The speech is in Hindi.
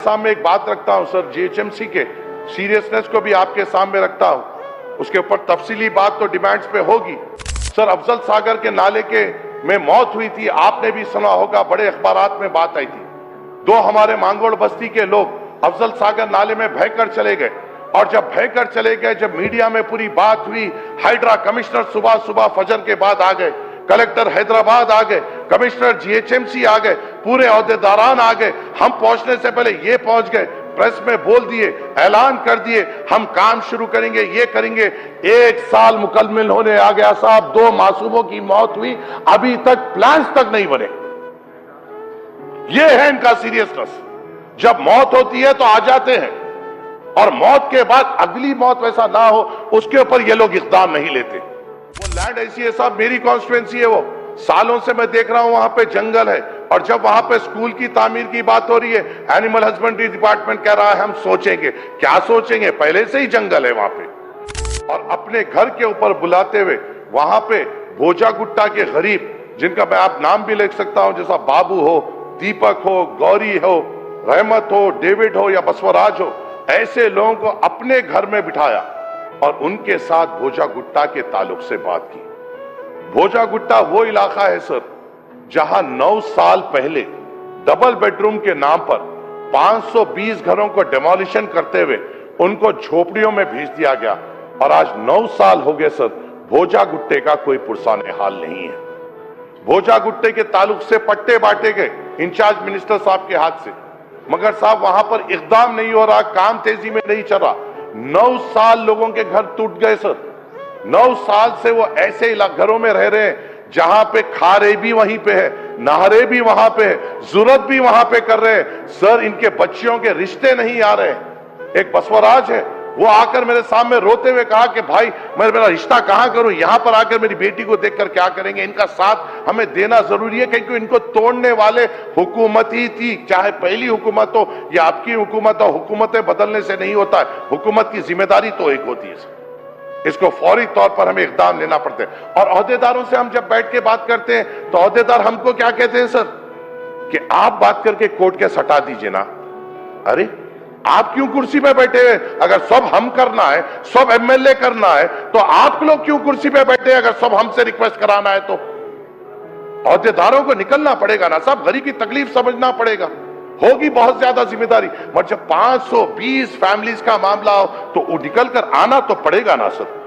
सामने एक बात रखता हूं सर, जीएचएमसी के सीरियसनेस को भी आपके सामने रखता हूं। उसके ऊपर तफसीली बात तो डिमांड्स पे होगी। सर, अफजल सागर के नाले के में मौत हुई थी, आपने भी सुना होगा, बड़े अखबारात में बात आई थी। 2 हमारे मांगोड़ बस्ती के लोग अफजल सागर नाले में बहकर चले गए, और जब बहकर चले गए, जब मीडिया में पूरी बात हुई, हाइड्रा कमिश्नर सुबह सुबह फजर के बाद आ गए, कलेक्टर हैदराबाद आ गए, कमिश्नर जीएचएमसी आ गए, पूरे ओहदेदारान आ गए। हम पहुंचने से पहले ये पहुंच गए, प्रेस में बोल दिए, ऐलान कर दिए, हम काम शुरू करेंगे, ये करेंगे। 1 साल मुकम्मल होने आ गया साहब, 2 मासूमों की मौत हुई, अभी तक प्लान्स तक नहीं बने। ये है इनका सीरियसनेस। जब मौत होती है तो आ जाते हैं, और मौत के बाद अगली मौत वैसा ना हो उसके ऊपर ये लोग इक़दाम नहीं लेते। वो लैंड ऐसी है साहब, मेरी कॉन्स्टिट्यूएंसी है, वो सालों से मैं देख रहा हूं वहां पे जंगल है, और जब वहां पे स्कूल की तामीर की बात हो रही है, एनिमल हस्बेंड्री डिपार्टमेंट कह रहा है हम सोचेंगे। क्या सोचेंगे, पहले से ही जंगल है वहां पे। और अपने घर के ऊपर बुलाते हुए वहां पे भोजा गुट्टा के गरीब, जिनका मैं आप नाम भी लिख सकता हूं, जैसा बाबू हो, दीपक हो, गौरी हो, रहमत हो, डेविड हो या बसवराज हो, ऐसे लोगों को अपने घर में बिठाया और उनके साथ भोजा गुट्टा के ताल्लुक से बात की। भोजा गुट्टा वो इलाका है सर, जहां 9 साल पहले डबल बेडरूम के नाम पर 520 घरों को डेमोलिशन करते हुए उनको झोपड़ियों में भेज दिया गया, और आज 9 साल हो गए सर, भोजा गुट्टे का कोई पुरसाने हाल नहीं है। भोजा गुट्टे के ताल्लुक से पट्टे बांटे गए इंचार्ज मिनिस्टर साहब के हाथ से, मगर साहब वहां पर इक़दाम नहीं हो रहा, काम तेजी में नहीं चल रहा। 9 साल लोगों के घर टूट गए सर। 9 साल से वो ऐसे घरों में रह रहे हैं जहां पे खा रहे भी वहीं पे है, नहा रहे भी वहां पे है, जरूरत भी वहां पे कर रहे हैं सर। इनके बच्चियों के रिश्ते नहीं आ रहे। एक बसवराज है, वो आकर मेरे सामने रोते हुए कहा कि भाई मैं मेरा रिश्ता कहां करूं, यहां पर आकर मेरी बेटी को देखकर क्या करेंगे। इनका साथ हमें देना जरूरी है, क्योंकि इनको तोड़ने वाले हुकूमत ही थी, चाहे पहली हुकूमत हो या आपकी हुकूमत हो। हुकूमतें बदलने से नहीं होता है, हुकूमत की जिम्मेदारी तो एक होती है। इसको फौरी तौर पर हमें इक़दाम लेना पड़ता है। और ओहदेदारों से हम जब बैठ के बात करते हैं तो ओहदेदार हमको क्या कहते हैं सर, कि आप बात करके कोर्ट केस हटा दीजिए ना। अरे आप क्यों कुर्सी पे बैठे हैं? अगर सब हम करना है, सब एमएलए करना है, तो आप लोग क्यों कुर्सी पे बैठे हैं? अगर सब हमसे रिक्वेस्ट कराना है तो ओहदेदारों को निकलना पड़ेगा ना साहब, गरीब की तकलीफ समझना पड़ेगा। होगी बहुत ज्यादा जिम्मेदारी, मगर जब 520 फैमिलीज का मामला हो तो निकल कर आना तो पड़ेगा ना सर।